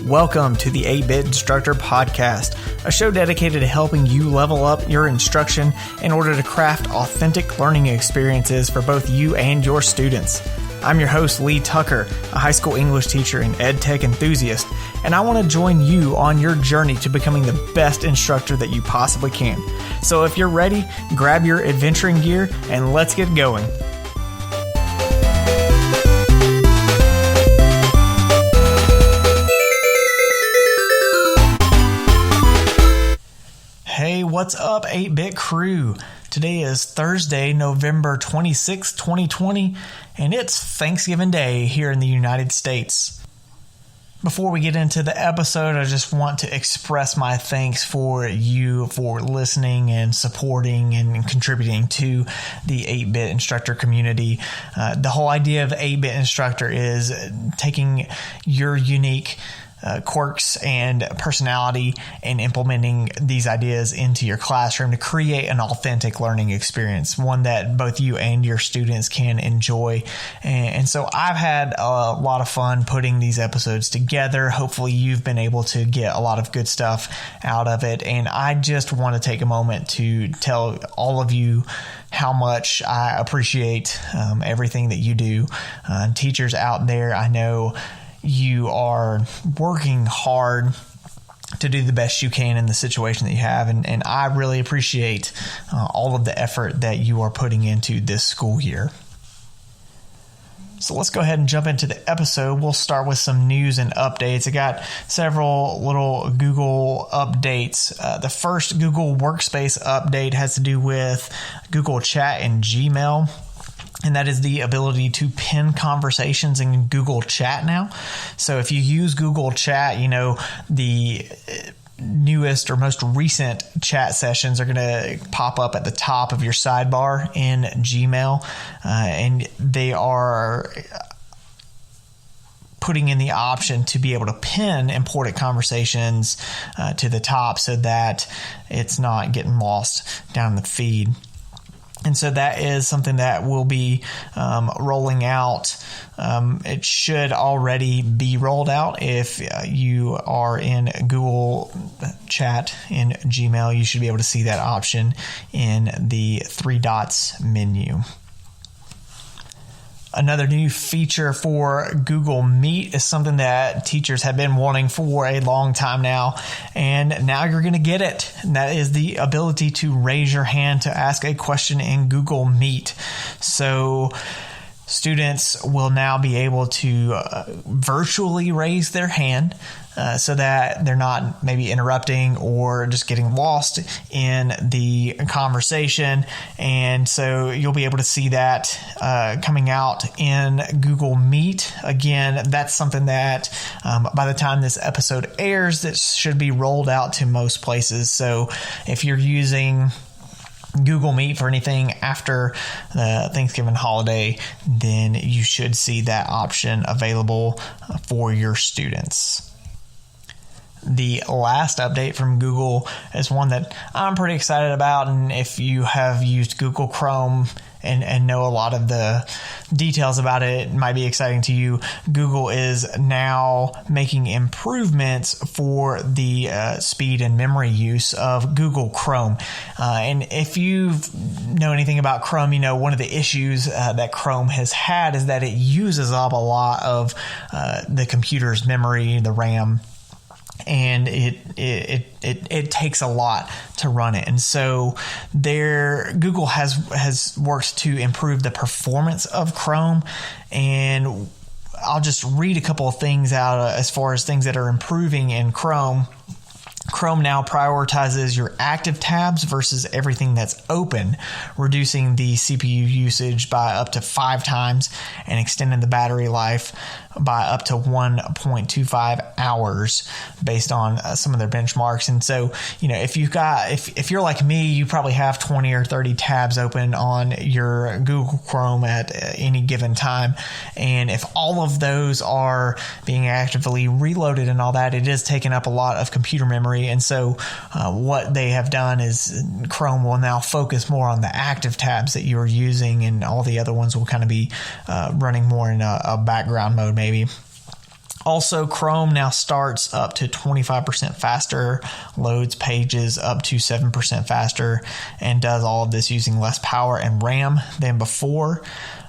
Welcome to the 8-Bit Instructor Podcast, a show dedicated to helping you level up your instruction in order to craft authentic learning experiences for both you and your students. I'm your host, Lee Tucker, a high school English teacher and ed tech enthusiast, and I want to join you on your journey to becoming the best instructor that you possibly can. So if you're ready, grab your adventuring gear and let's get going. Hey, what's up, 8-Bit crew? Today is Thursday, November 26, 2020, and it's Thanksgiving Day here in the United States. Before we get into the episode, I just want to express my thanks for you for listening and supporting and contributing to the 8-Bit Instructor community. The whole idea of 8-Bit Instructor is taking your unique quirks and personality and implementing these ideas into your classroom to create an authentic learning experience, one that both you and your students can enjoy. And so I've had a lot of fun putting these episodes together. Hopefully you've been able to get a lot of good stuff out of it. And I just want to take a moment to tell all of you how much I appreciate everything that you do. Teachers out there, I know you are working hard to do the best you can in the situation that you have. And I really appreciate all of the effort that you are putting into this school year. So let's go ahead and jump into the episode. We'll start with some news and updates. I got several little Google updates. The first Google Workspace update has to do with Google Chat and Gmail. And that is the ability to pin conversations in Google Chat now. So if you use Google Chat, you know, the newest or most recent chat sessions are going to pop up at the top of your sidebar in Gmail. And they are putting in the option to be able to pin important conversations to the top so that it's not getting lost down the feed. And so that is something that will be rolling out. It should already be rolled out. If you are in Google Chat in Gmail, you should be able to see that option in the three dots menu. Another new feature for Google Meet is something that teachers have been wanting for a long time now, and now you're going to get it. And that is the ability to raise your hand to ask a question in Google Meet. So students will now be able to virtually raise their hand so that they're not maybe interrupting or just getting lost in the conversation. And so you'll be able to see that coming out in Google Meet. Again, that's something that by the time this episode airs, that should be rolled out to most places. So if you're using Google Meet for anything after the Thanksgiving holiday, then you should see that option available for your students. The last update from Google is one that I'm pretty excited about, and if you have used Google Chrome and know a lot of the details about it, it might be exciting to you. Google is now making improvements for the speed and memory use of Google Chrome. And if you know anything about Chrome, you know one of the issues that Chrome has had is that it uses up a lot of the computer's memory, the RAM, and it takes a lot to run it. And so Google has worked to improve the performance of Chrome, and I'll just read a couple of things out as far as things that are improving in Chrome. Chrome now prioritizes your active tabs versus everything that's open, reducing the CPU usage by up to 5 times and extending the battery life by up to 1.25 hours based on some of their benchmarks. And so, you know, if you're like me, you probably have 20 or 30 tabs open on your Google Chrome at any given time. And if all of those are being actively reloaded and all that, it is taking up a lot of computer memory. And so what they have done is Chrome will now focus more on the active tabs that you're using, and all the other ones will kind of be running more in a background mode maybe. Also, Chrome now starts up to 25% faster, loads pages up to 7% faster, and does all of this using less power and RAM than before.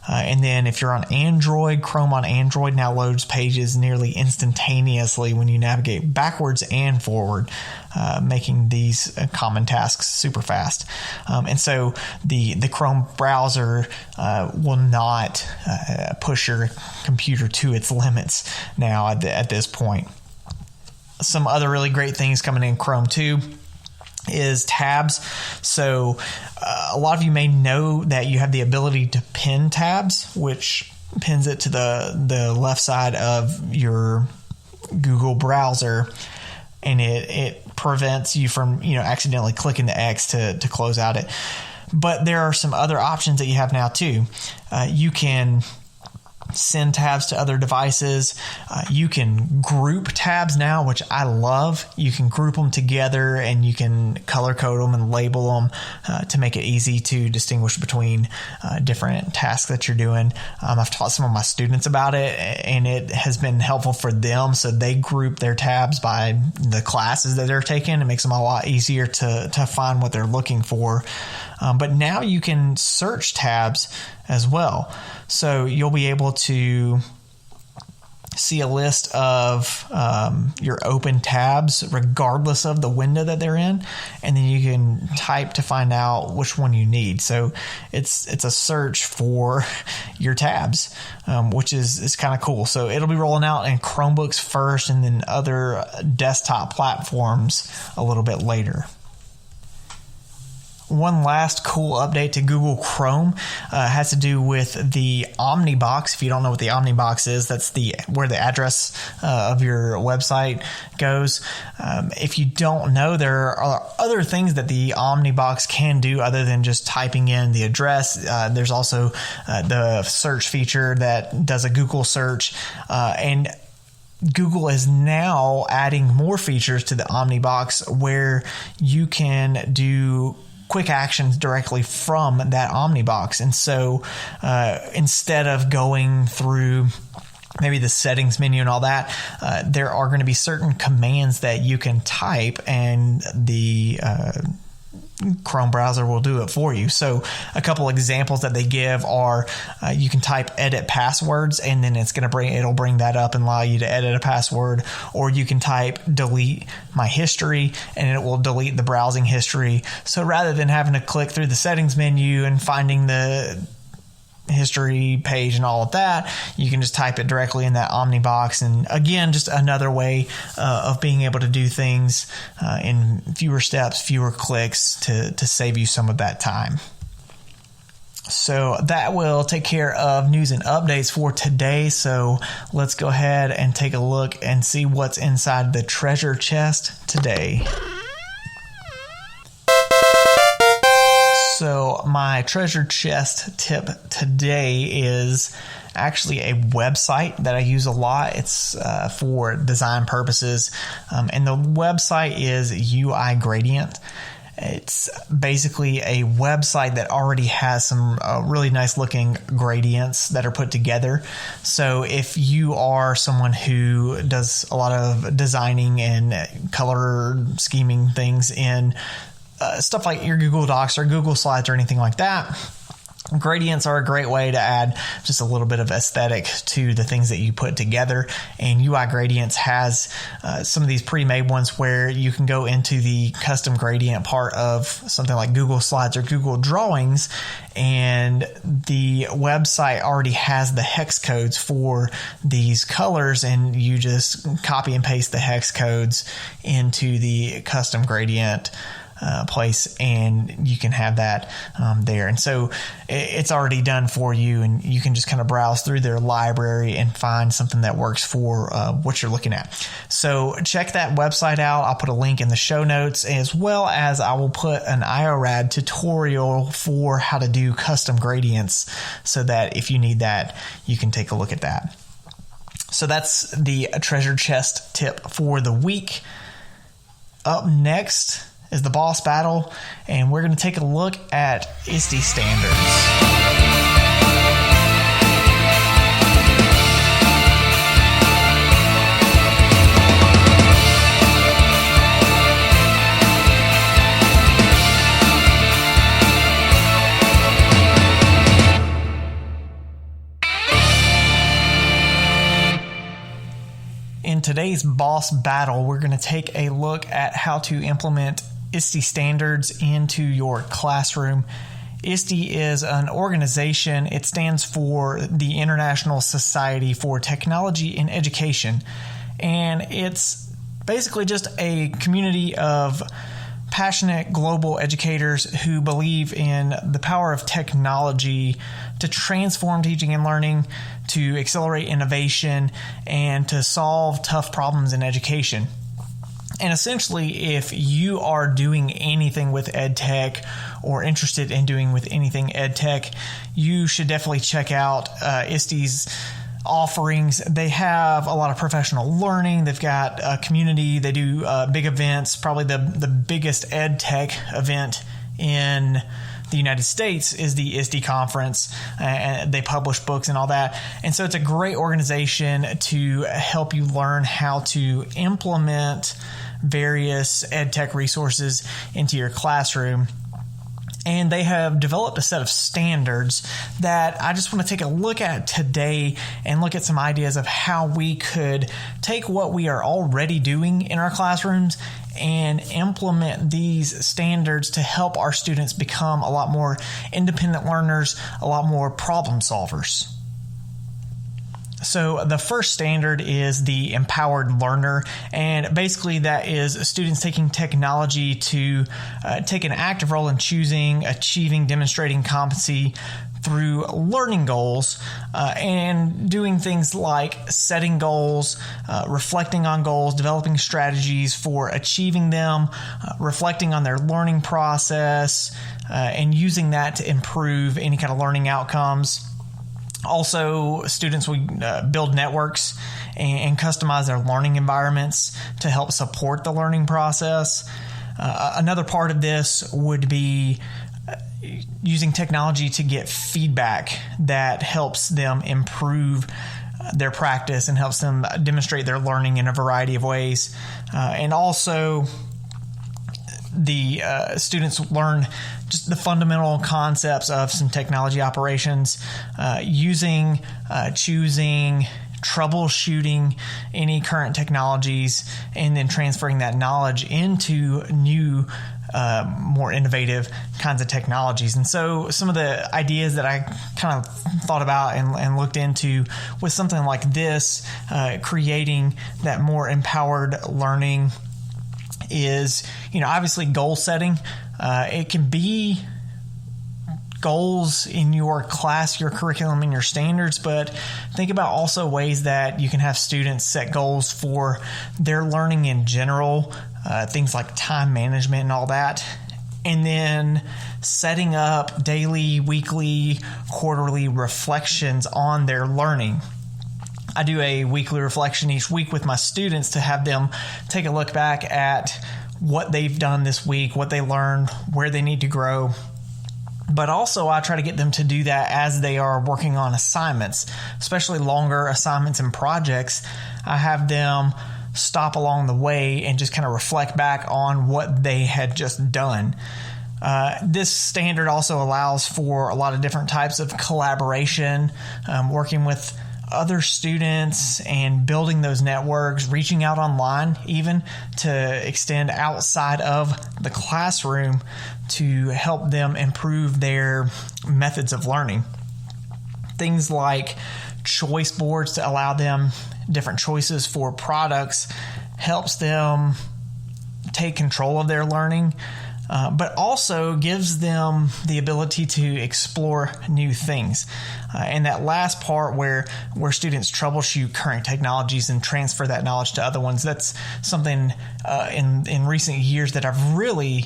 And then if you're on Android, Chrome on Android now loads pages nearly instantaneously when you navigate backwards and forward, making these common tasks super fast. And so the Chrome browser will not push your computer to its limits now at this point. Some other really great things coming in Chrome too is tabs. So a lot of you may know that you have the ability to pin tabs, which pins it to the left side of your Google browser, and it prevents you from accidentally clicking the X to close out it. But there are some other options that you have now too. You can send tabs to other devices. You can group tabs now, which I love. You can group them together and you can color code them and label them to make it easy to distinguish between different tasks that you're doing. I've taught some of my students about it, and it has been helpful for them. So they group their tabs by the classes that they're taking. It makes them a lot easier to find what they're looking for. But now you can search tabs as well. So you'll be able to see a list of your open tabs regardless of the window that they're in, and then you can type to find out which one you need. So it's a search for your tabs, which is kind of cool. So it'll be rolling out in Chromebooks first and then other desktop platforms a little bit later. One last cool update to Google Chrome has to do with the Omnibox. If you don't know what the Omnibox is, that's where the address of your website goes. If you don't know, there are other things that the Omnibox can do other than just typing in the address. There's also the search feature that does a Google search, and Google is now adding more features to the Omnibox where you can do quick actions directly from that Omnibox. And so instead of going through maybe the settings menu and all that, there are going to be certain commands that you can type and the Chrome browser will do it for you. So a couple examples that they give are you can type edit passwords, and then it'll bring that up and allow you to edit a password, or you can type delete my history and it will delete the browsing history. So rather than having to click through the settings menu and finding the history page and all of that, you can just type it directly in that Omnibox. And again, just another way of being able to do things in fewer steps, fewer clicks to save you some of that time. So that will take care of news and updates for today. So let's go ahead and take a look and see what's inside the treasure chest today. So my treasure chest tip today is actually a website that I use a lot. It's for design purposes, and the website is UI Gradient. It's basically a website that already has some really nice looking gradients that are put together. So if you are someone who does a lot of designing and color scheming things in stuff like your Google Docs or Google Slides or anything like that, gradients are a great way to add just a little bit of aesthetic to the things that you put together. And UI Gradients has some of these pre-made ones where you can go into the custom gradient part of something like Google Slides or Google Drawings, and the website already has the hex codes for these colors, and you just copy and paste the hex codes into the custom gradient place, and you can have that there. And so it's already done for you, and you can just kind of browse through their library and find something that works for what you're looking at. So check that website out. I'll put a link in the show notes, as well as I will put an IORAD tutorial for how to do custom gradients, so that if you need that, you can take a look at that. So that's the treasure chest tip for the week. Up next is the boss battle, and we're going to take a look at ISTE standards. in today's boss battle, we're going to take a look at how to implement ISTE standards into your classroom. ISTE is an organization. It stands for the International Society for Technology in Education, and it's basically just a community of passionate global educators who believe in the power of technology to transform teaching and learning, to accelerate innovation, and to solve tough problems in education. And essentially, if you are doing anything with ed tech or interested in doing with anything ed tech, you should definitely check out ISTE's offerings. They have a lot of professional learning. They've got a community. They do big events. Probably the biggest ed tech event in the United States is the ISTE conference, and they publish books and all that. And so it's a great organization to help you learn how to implement various ed tech resources into your classroom. And they have developed a set of standards that I just want to take a look at today and look at some ideas of how we could take what we are already doing in our classrooms and implement these standards to help our students become a lot more independent learners, a lot more problem solvers. So the first standard is the empowered learner, and basically that is students taking technology to take an active role in choosing, achieving, demonstrating competency through learning goals and doing things like setting goals, reflecting on goals, developing strategies for achieving them, reflecting on their learning process, and using that to improve any kind of learning outcomes. Also, students will build networks and customize their learning environments to help support the learning process. Another part of this would be using technology to get feedback that helps them improve their practice and helps them demonstrate their learning in a variety of ways. And also, the students learn just the fundamental concepts of some technology operations, using, choosing, troubleshooting any current technologies, and then transferring that knowledge into new, more innovative kinds of technologies. And so some of the ideas that I kind of thought about and looked into was something like this, creating that more empowered learning is, obviously goal setting. It can be goals in your class, your curriculum, and your standards, but think about also ways that you can have students set goals for their learning in general, things like time management and all that. And then setting up daily, weekly, quarterly reflections on their learning. I do a weekly reflection each week with my students to have them take a look back at what they've done this week, what they learned, where they need to grow. But also I try to get them to do that as they are working on assignments, especially longer assignments and projects. I have them stop along the way and just kind of reflect back on what they had just done. This standard also allows for a lot of different types of collaboration, working with other students and building those networks, reaching out online even to extend outside of the classroom to help them improve their methods of learning. Things like choice boards to allow them different choices for products helps them take control of their learning, but also gives them the ability to explore new things. And that last part where students troubleshoot current technologies and transfer that knowledge to other ones, that's something in recent years that I've really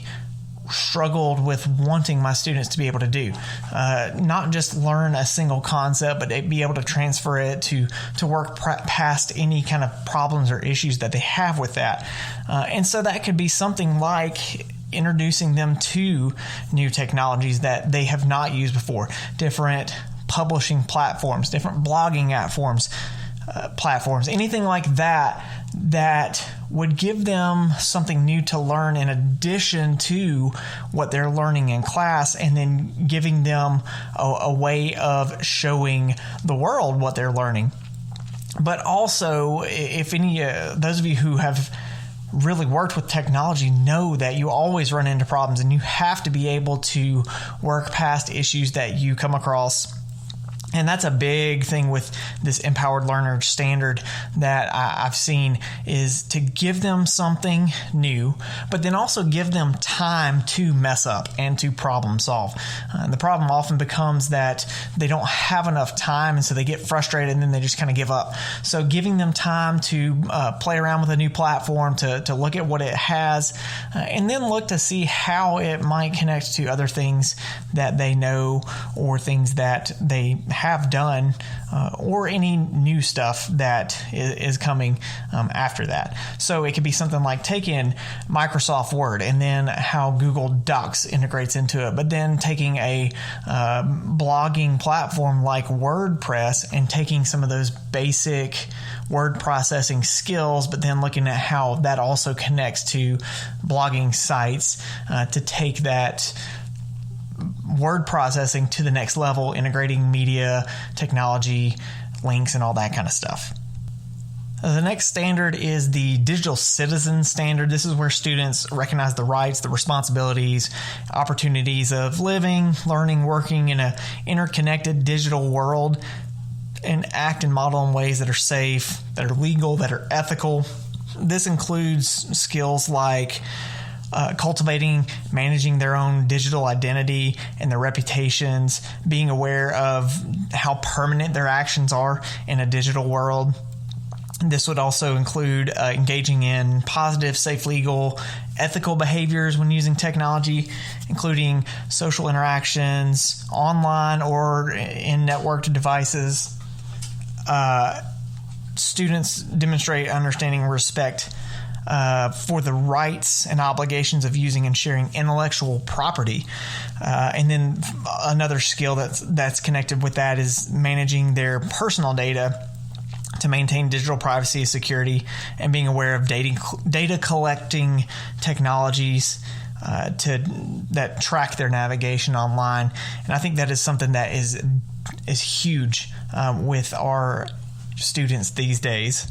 struggled with wanting my students to be able to do. Not just learn a single concept, but be able to transfer it to work past any kind of problems or issues that they have with that. And so that could be something like introducing them to new technologies that they have not used before, different publishing platforms, different blogging platforms, anything like that would give them something new to learn in addition to what they're learning in class, and then giving them a way of showing the world what they're learning. But also, if any, those of you who have really worked with technology know that you always run into problems, and you have to be able to work past issues that you come across. And that's a big thing with this empowered learner standard that I've seen, is to give them something new, but then also give them time to mess up and to problem solve. The problem often becomes that they don't have enough time, and so they get frustrated and then they just kind of give up. So giving them time to play around with a new platform, to look at what it has, and then look to see how it might connect to other things that they know or things that they have done, or any new stuff that is coming after that. So it could be something like taking Microsoft Word and then how Google Docs integrates into it, but then taking a blogging platform like WordPress and taking some of those basic word processing skills, but then looking at how that also connects to blogging sites, to take that word processing to the next level, integrating media, technology, links, and all that kind of stuff. The next standard is the Digital Citizen Standard. This is where students recognize the rights, the responsibilities, opportunities of living, learning, working in an interconnected digital world, and act and model in ways that are safe, that are legal, that are ethical. This includes skills like cultivating, managing their own digital identity and their reputations, being aware of how permanent their actions are in a digital world. This would also include engaging in positive, safe, legal, ethical behaviors when using technology, including social interactions online or in networked devices. Students demonstrate understanding and respect for the rights and obligations of using and sharing intellectual property. And then another skill that's connected with that is managing their personal data to maintain digital privacy, security, and being aware of data collecting technologies that track their navigation online. And I think that is something that is huge with our students these days.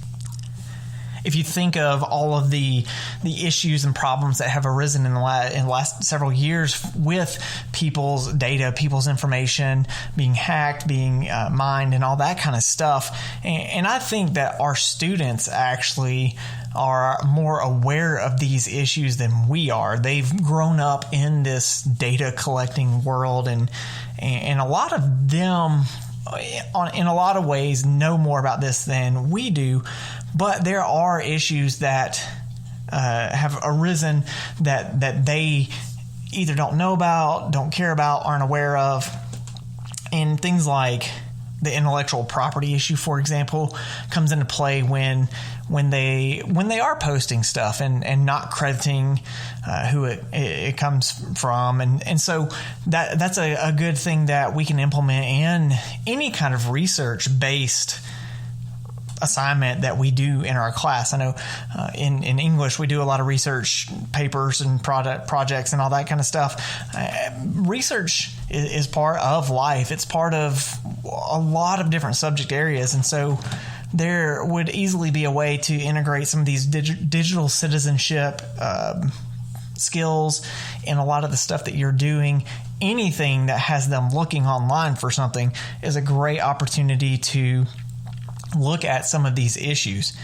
If you think of all of the issues and problems that have arisen in the last several years with people's data, people's information being hacked, being mined, and all that kind of stuff, and I think that our students actually are more aware of these issues than we are. They've grown up in this data collecting world, and a lot of them, in a lot of ways, know more about this than we do. But there are issues that have arisen that they either don't know about, don't care about, aren't aware of. And things like the intellectual property issue, for example, comes into play when they are posting stuff and not crediting who it comes from. And so that's a good thing that we can implement in any kind of research-based assignment that we do in our class. I know in English we do a lot of research papers and projects and all that kind of stuff. Research is part of life. It's part of a lot of different subject areas, and so there would easily be a way to integrate some of these digital citizenship skills in a lot of the stuff that you're doing. Anything that has them looking online for something is a great opportunity to look at some of these issues,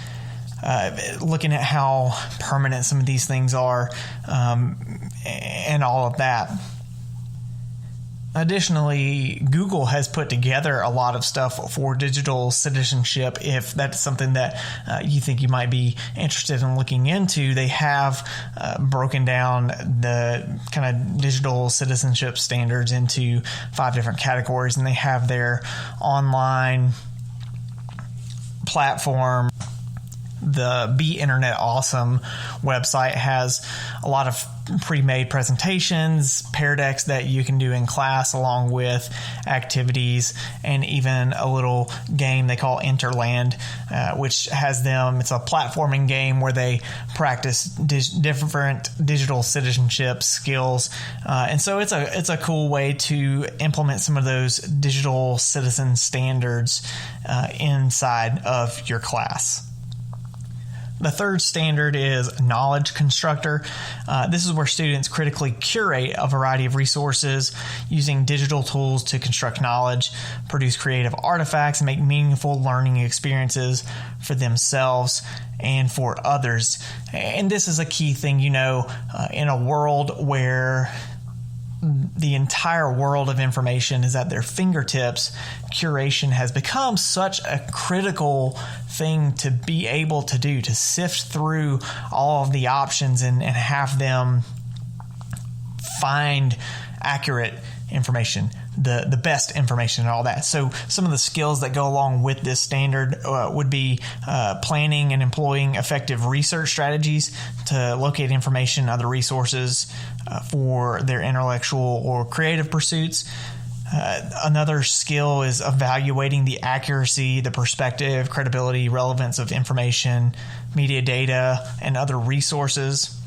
looking at how permanent some of these things are, and all of that. Additionally, Google has put together a lot of stuff for digital citizenship. If that's something that you think you might be interested in looking into, they have broken down the kind of digital citizenship standards into 5 different categories, and they have their online platform, The Be Internet Awesome website has a lot of pre-made presentations, pair decks that you can do in class along with activities, and even a little game they call Interland, which has them, it's a platforming game where they practice different digital citizenship skills. And so it's a cool way to implement some of those digital citizen standards inside of your class. The third standard is Knowledge Constructor. This is where students critically curate a variety of resources using digital tools to construct knowledge, produce creative artifacts, and make meaningful learning experiences for themselves and for others. And this is a key thing, in a world where the entire world of information is at their fingertips, curation has become such a critical thing to be able to do, to sift through all of the options and have them find accurate information, the best information and all that. So some of the skills that go along with this standard would be planning and employing effective research strategies to locate information and other resources for their intellectual or creative pursuits. Another skill is evaluating the accuracy, the perspective, credibility, relevance of information, media data, and other resources.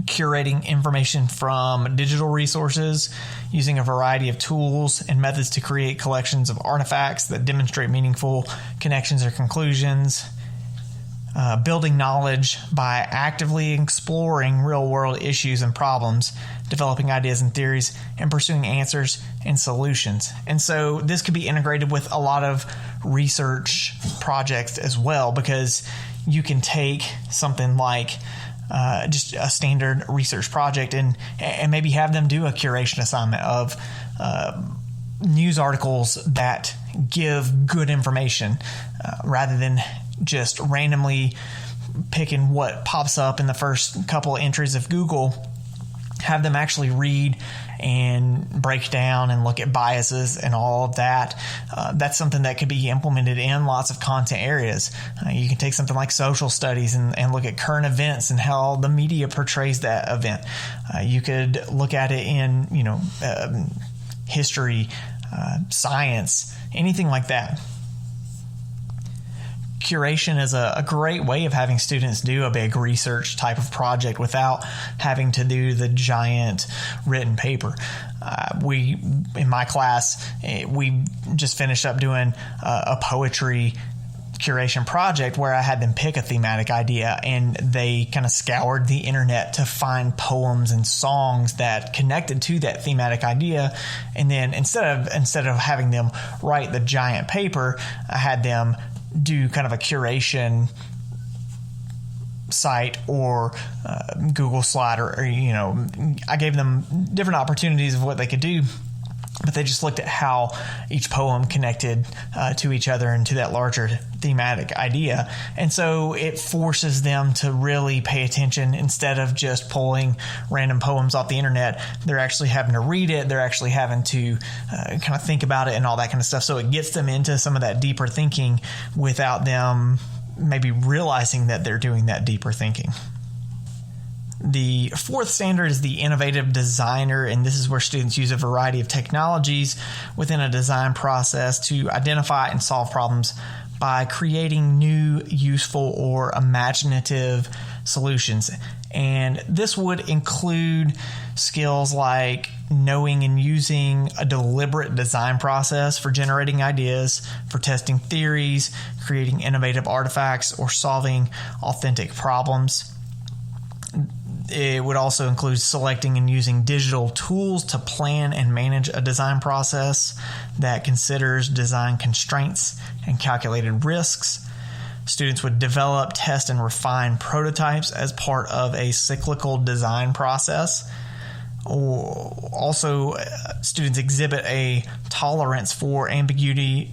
Curating information from digital resources, using a variety of tools and methods to create collections of artifacts that demonstrate meaningful connections or conclusions. Building knowledge by actively exploring real-world issues and problems, developing ideas and theories, and pursuing answers and solutions. And so this could be integrated with a lot of research projects as well, because you can take something like just a standard research project and maybe have them do a curation assignment of news articles that give good information rather than just randomly picking what pops up in the first couple of entries of Google. Have them actually read and break down and look at biases and all of that. That's something that could be implemented in lots of content areas. You can take something like social studies and look at current events and how the media portrays that event. You could look at it in, history, science, anything like that. Curation is a great way of having students do a big research type of project without having to do the giant written paper. In my class, we just finished up doing a poetry curation project where I had them pick a thematic idea, and they kind of scoured the internet to find poems and songs that connected to that thematic idea. And then instead of having them write the giant paper, I had them do kind of a curation site or Google slide, or I gave them different opportunities of what they could do, but they just looked at how each poem connected to each other and to that larger thematic idea. And so it forces them to really pay attention. Instead of just pulling random poems off the internet, they're actually having to read it. They're actually having to kind of think about it and all that kind of stuff. So it gets them into some of that deeper thinking without them maybe realizing that they're doing that deeper thinking. The fourth standard is the Innovative Designer, and this is where students use a variety of technologies within a design process to identify and solve problems by creating new, useful, or imaginative solutions. And this would include skills like knowing and using a deliberate design process for generating ideas, for testing theories, creating innovative artifacts, or solving authentic problems. It would also include selecting and using digital tools to plan and manage a design process that considers design constraints and calculated risks. Students would develop, test, and refine prototypes as part of a cyclical design process. Also, students exhibit a tolerance for ambiguity,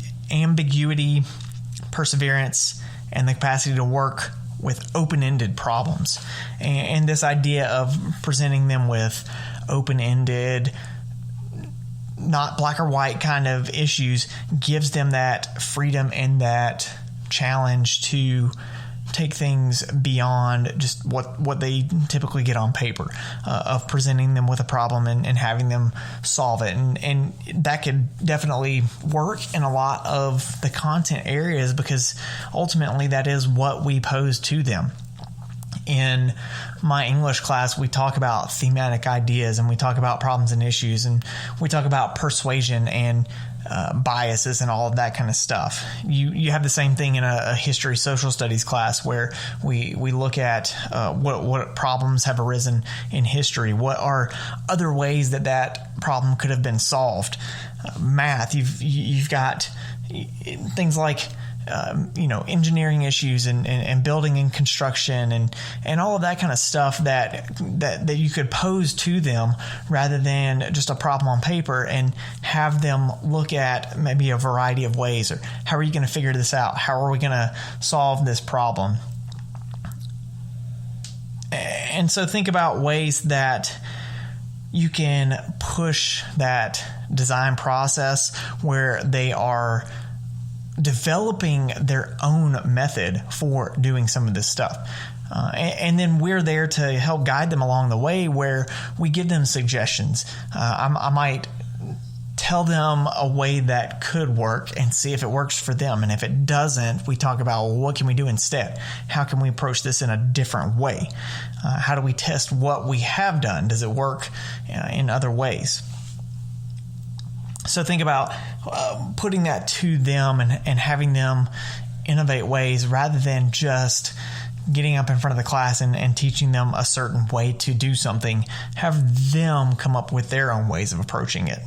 perseverance, and the capacity to work with open-ended problems. And this idea of presenting them with open-ended, not black or white kind of issues gives them that freedom and that challenge to take things beyond just what they typically get on paper, of presenting them with a problem and having them solve it. And that could definitely work in a lot of the content areas, because ultimately that is what we pose to them. In my English class, we talk about thematic ideas, and we talk about problems and issues, and we talk about persuasion and biases and all of that kind of stuff. You have the same thing in a history social studies class, where we look at what problems have arisen in history. What are other ways that problem could have been solved? Math, you've got things like engineering issues and building and construction and all of that kind of stuff that you could pose to them, rather than just a problem on paper, and have them look at maybe a variety of ways. Or how are you going to figure this out? How are we going to solve this problem? And so think about ways that you can push that design process where they are developing their own method for doing some of this stuff. And then we're there to help guide them along the way, where we give them suggestions. I might tell them a way that could work and see if it works for them. And if it doesn't, we talk about, well, what can we do instead? How can we approach this in a different way? How do we test what we have done? Does it work in other ways? So think about putting that to them and having them innovate ways, rather than just getting up in front of the class and teaching them a certain way to do something. Have them come up with their own ways of approaching it.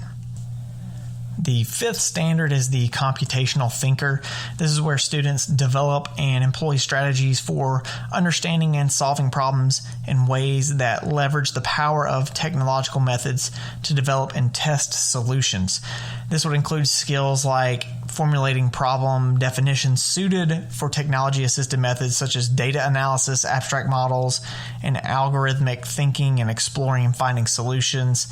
The fifth standard is the computational thinker. This is where students develop and employ strategies for understanding and solving problems in ways that leverage the power of technological methods to develop and test solutions. This would include skills like formulating problem definitions suited for technology-assisted methods such as data analysis, abstract models, and algorithmic thinking, and exploring and finding solutions.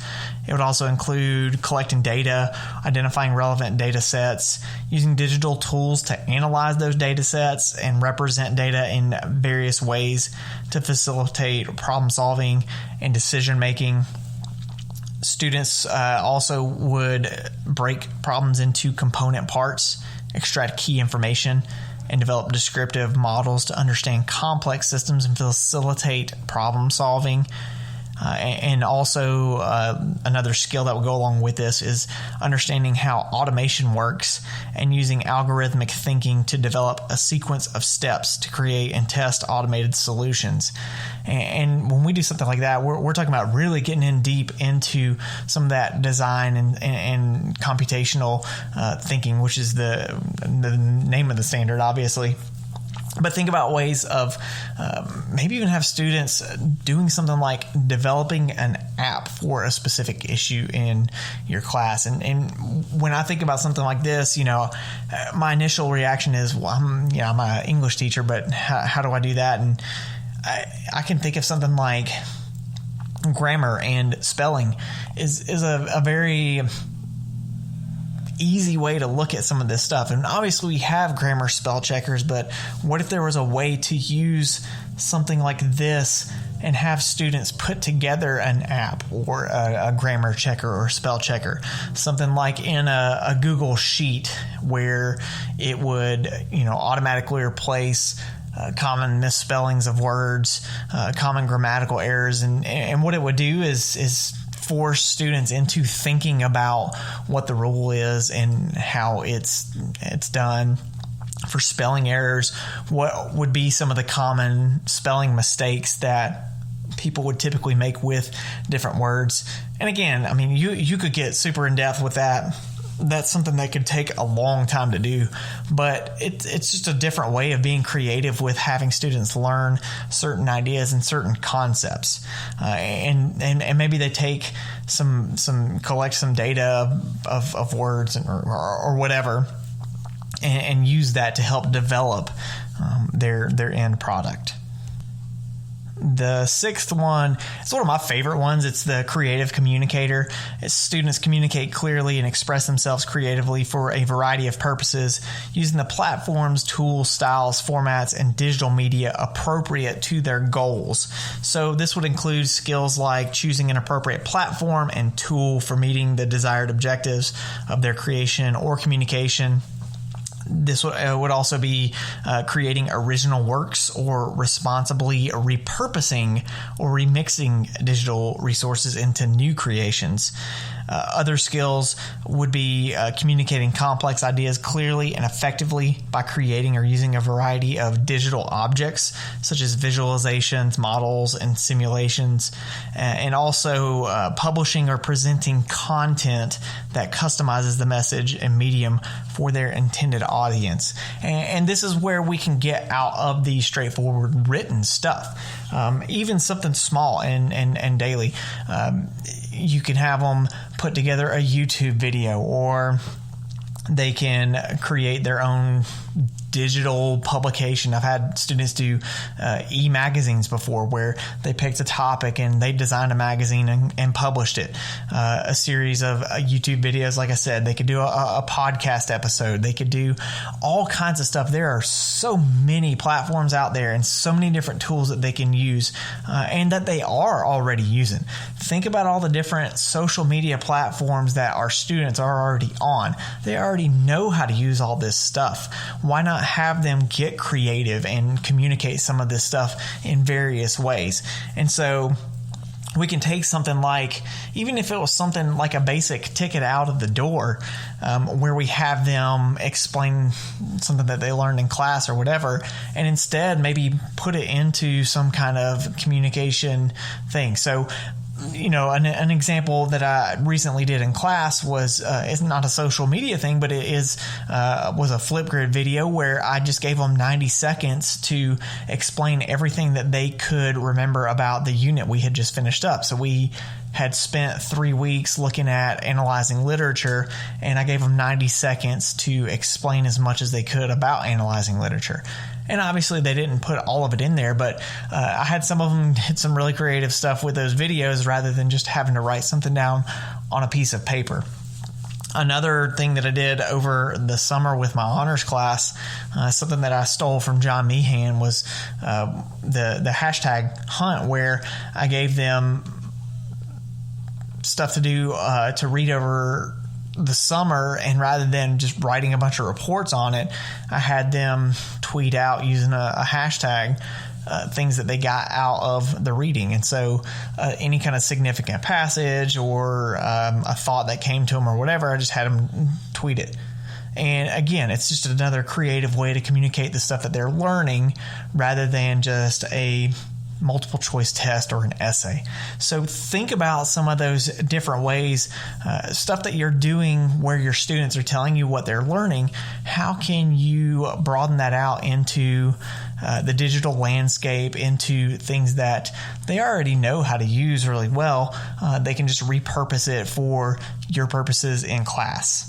It would also include collecting data, identifying relevant data sets, using digital tools to analyze those data sets and represent data in various ways to facilitate problem solving and decision making. Students also would break problems into component parts, extract key information, and develop descriptive models to understand complex systems and facilitate problem solving. And also another skill that will go along with this is understanding how automation works and using algorithmic thinking to develop a sequence of steps to create and test automated solutions. And when we do something like that, we're talking about really getting in deep into some of that design and computational thinking, which is the name of the standard, obviously. But think about ways of maybe even have students doing something like developing an app for a specific issue in your class. And when I think about something like this, my initial reaction is, well, I'm an English teacher, but how do I do that? And I can think of something like grammar and spelling is a very easy way to look at some of this stuff. And obviously we have grammar spell checkers, but what if there was a way to use something like this and have students put together an app or a grammar checker or spell checker, something like in a Google Sheet where it would automatically replace common misspellings of words, common grammatical errors, and what it would do is force students into thinking about what the rule is and how it's done. For spelling errors, what would be some of the common spelling mistakes that people would typically make with different words? And again, I mean, you could get super in depth with that. That's something that could take a long time to do, but it's just a different way of being creative with having students learn certain ideas and certain concepts. And maybe they take collect some data of words or whatever, and use that to help develop their end product. The sixth one, it's one of my favorite ones. It's the Creative Communicator. Students communicate clearly and express themselves creatively for a variety of purposes using the platforms, tools, styles, formats, and digital media appropriate to their goals. So this would include skills like choosing an appropriate platform and tool for meeting the desired objectives of their creation or communication. This would also be creating original works or responsibly repurposing or remixing digital resources into new creations. Other skills would be communicating complex ideas clearly and effectively by creating or using a variety of digital objects such as visualizations, models, and simulations, and also publishing or presenting content that customizes the message and medium for their intended audience. And this is where we can get out of the straightforward written stuff. Even something small and daily. You can have them put together a YouTube video, or they can create their own digital publication. I've had students do e-magazines before, where they picked a topic and they designed a magazine and published it. A series of YouTube videos, like I said, they could do a podcast episode. They could do all kinds of stuff. There are so many platforms out there and so many different tools that they can use and that they are already using. Think about all the different social media platforms that our students are already on. They already know how to use all this stuff. Why not have them get creative and communicate some of this stuff in various ways? And so we can take something like, even if it was something like a basic ticket out of the door, where we have them explain something that they learned in class or whatever, and instead maybe put it into some kind of communication thing. So, you know, an example that I recently did in class was it's not a social media thing, but it was a Flipgrid video where I just gave them 90 seconds to explain everything that they could remember about the unit we had just finished up. So we had spent 3 weeks looking at analyzing literature, and I gave them 90 seconds to explain as much as they could about analyzing literature. And obviously they didn't put all of it in there, but I had some of them hit some really creative stuff with those videos rather than just having to write something down on a piece of paper. Another thing that I did over the summer with my honors class, something that I stole from John Meehan, was the hashtag hunt, where I gave them stuff to do to read over the summer, and rather than just writing a bunch of reports on it, I had them tweet out using a hashtag things that they got out of the reading. And so any kind of significant passage or a thought that came to them or whatever, I just had them tweet it. And again, it's just another creative way to communicate the stuff that they're learning rather than just a multiple choice test or an essay. So think about some of those different ways, stuff that you're doing where your students are telling you what they're learning. How can you broaden that out into the digital landscape, into things that they already know how to use really well? They can just repurpose it for your purposes in class.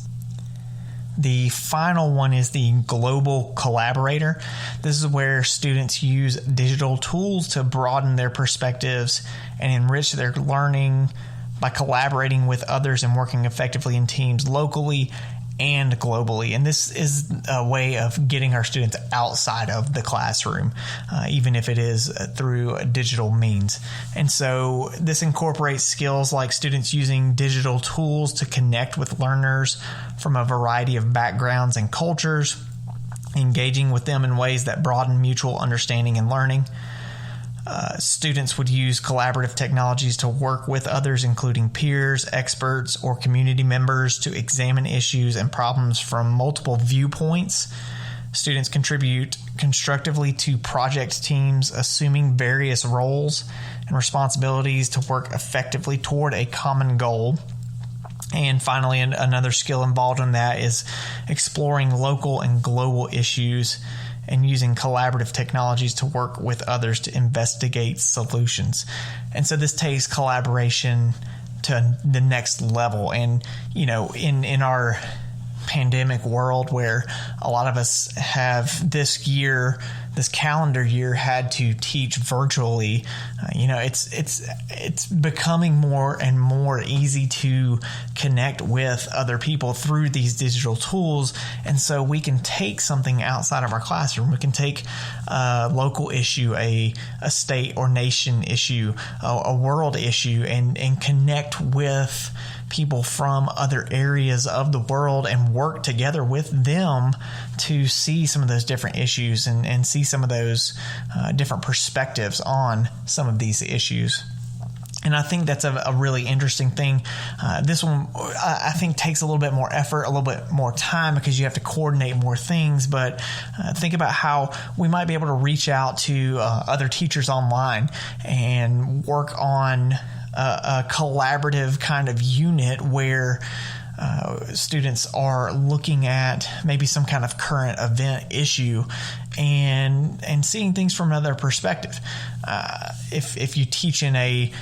The final one is the global collaborator. This is where students use digital tools to broaden their perspectives and enrich their learning by collaborating with others and working effectively in teams locally and globally. And this is a way of getting our students outside of the classroom, even if it is through digital means. And so this incorporates skills like students using digital tools to connect with learners from a variety of backgrounds and cultures, engaging with them in ways that broaden mutual understanding and learning. Students would use collaborative technologies to work with others, including peers, experts, or community members, to examine issues and problems from multiple viewpoints. Students contribute constructively to project teams, assuming various roles and responsibilities to work effectively toward a common goal. And finally, another skill involved in that is exploring local and global issues and using collaborative technologies to work with others to investigate solutions. And so this takes collaboration to the next level. And, you know, in our pandemic world where a lot of us have this calendar year had to teach virtually. It's becoming more and more easy to connect with other people through these digital tools. And so we can take something outside of our classroom. We can take a local issue, a state or nation issue, a world issue, and connect with people from other areas of the world and work together with them to see some of those different issues and see some of those different perspectives on some of these issues. And I think that's a really interesting thing. This one, I think, takes a little bit more effort, a little bit more time because you have to coordinate more things. But think about how we might be able to reach out to other teachers online and work on a collaborative kind of unit where students are looking at maybe some kind of current event issue and seeing things from another perspective. If you teach in a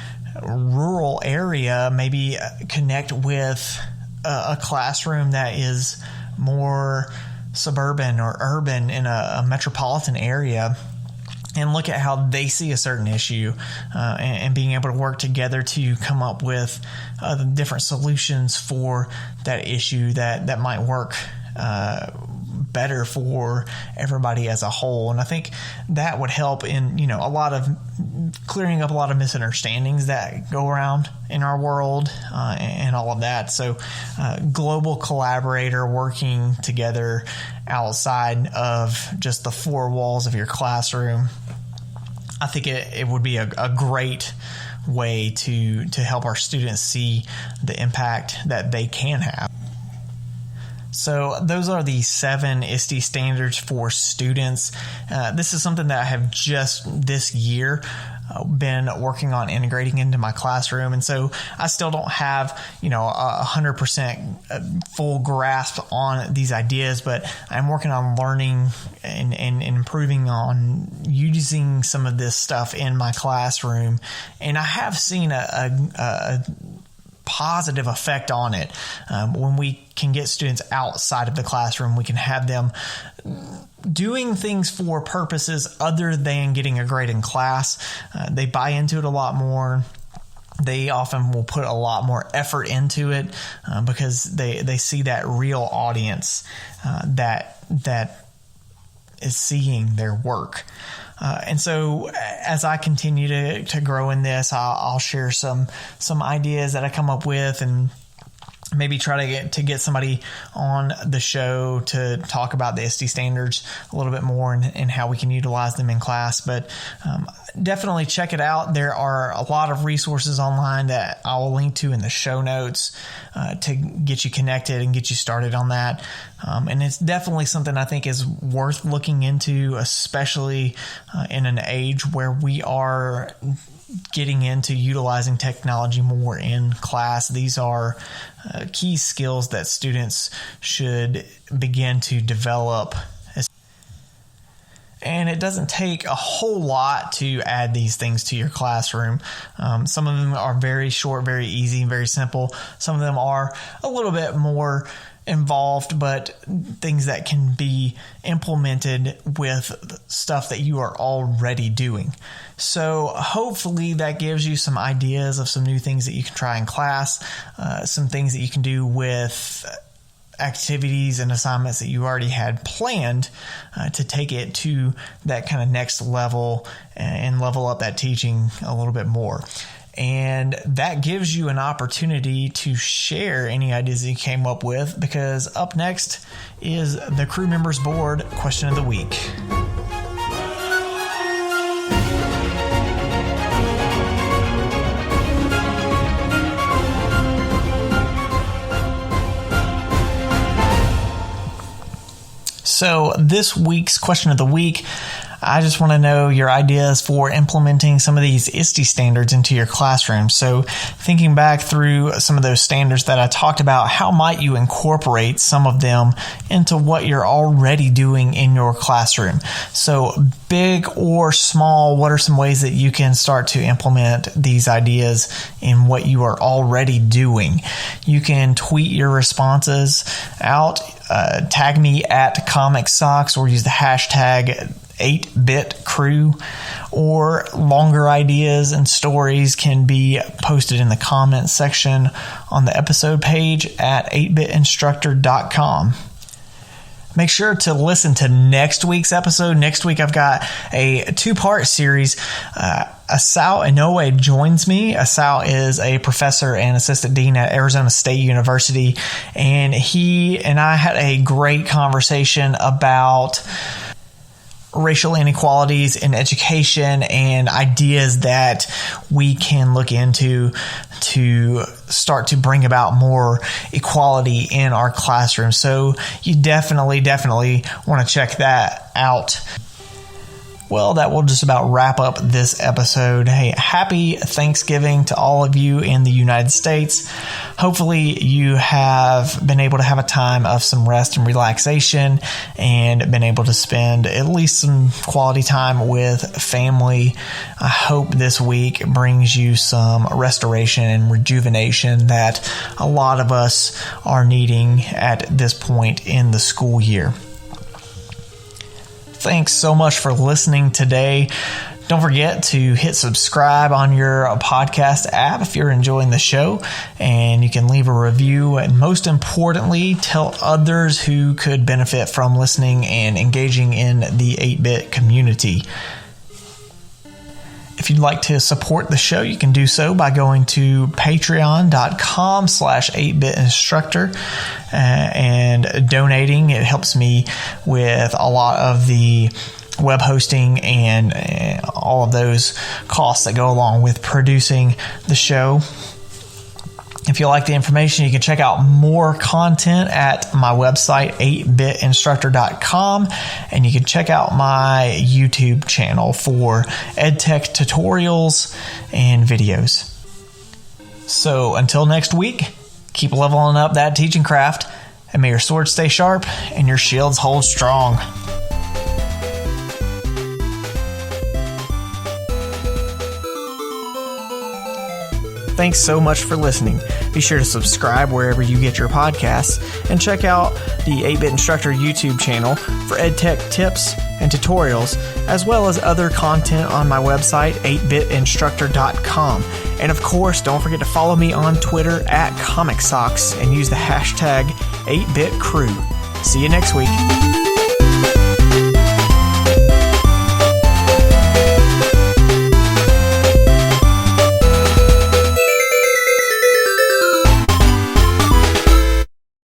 rural area, maybe connect with a classroom that is more suburban or urban in a metropolitan area, and look at how they see a certain issue and being able to work together to come up with different solutions for that issue that might work better for everybody as a whole. And I think that would help in, a lot of clearing up a lot of misunderstandings that go around in our world and all of that. So global collaborator working together outside of just the four walls of your classroom. I think it would be a great way to help our students see the impact that they can have. So those are the 7 ISTE standards for students. This is something that I have just this year been working on integrating into my classroom. And so I still don't have, 100% full grasp on these ideas, but I'm working on learning and improving on using some of this stuff in my classroom. And I have seen a positive effect on it. When we can get students outside of the classroom, we can have them doing things for purposes other than getting a grade in class. They buy into it a lot more. They often will put a lot more effort into it because they see that real audience that is seeing their work. And so as I continue to grow in this, I'll share some ideas that I come up with and maybe try to get somebody on the show to talk about the ISTE standards a little bit more and how we can utilize them in class. But definitely check it out. There are a lot of resources online that I will link to in the show notes to get you connected and get you started on that. And it's definitely something I think is worth looking into, especially in an age where we are getting into utilizing technology more in class. These are key skills that students should begin to develop. And it doesn't take a whole lot to add these things to your classroom. Some of them are very short, very easy, very simple. Some of them are a little bit more involved, but things that can be implemented with stuff that you are already doing. So hopefully that gives you some ideas of some new things that you can try in class, some things that you can do with activities and assignments that you already had planned to take it to that kind of next level and level up that teaching a little bit more. And that gives you an opportunity to share any ideas that you came up with, because up next is the Crew Members Board Question of the Week. So this week's question of the week, I just want to know your ideas for implementing some of these ISTE standards into your classroom. So thinking back through some of those standards that I talked about, how might you incorporate some of them into what you're already doing in your classroom? So big or small, what are some ways that you can start to implement these ideas in what you are already doing? You can tweet your responses out tag me at Comic Socks or use the hashtag 8bitcrew, or longer ideas and stories can be posted in the comments section on the episode page at 8bitinstructor.com. Make sure to listen to next week's episode. Next week, I've got a 2-part series. Asao Inoue joins me. Asao is a professor and assistant dean at Arizona State University, and he and I had a great conversation about racial inequalities in education and ideas that we can look into to start to bring about more equality in our classroom. So you definitely want to check that out. Well, that will just about wrap up this episode. Hey, happy Thanksgiving to all of you in the United States. Hopefully you have been able to have a time of some rest and relaxation and been able to spend at least some quality time with family. I hope this week brings you some restoration and rejuvenation that a lot of us are needing at this point in the school year. Thanks so much for listening today. Don't forget to hit subscribe on your podcast app if you're enjoying the show, and you can leave a review, and most importantly, tell others who could benefit from listening and engaging in the 8-bit community. If you'd like to support the show, you can do so by going to patreon.com/8bitinstructor and donating. It helps me with a lot of the web hosting and all of those costs that go along with producing the show. If you like the information, you can check out more content at my website, 8bitinstructor.com, and you can check out my YouTube channel for EdTech tutorials and videos. So until next week, keep leveling up that teaching craft, and may your sword stay sharp and your shields hold strong. Thanks so much for listening. Be sure to subscribe wherever you get your podcasts, and check out the 8-Bit Instructor YouTube channel for EdTech tips and tutorials, as well as other content on my website, 8bitinstructor.com. And of course, don't forget to follow me on Twitter at ComicSocks and use the hashtag 8bitcrew. See you next week.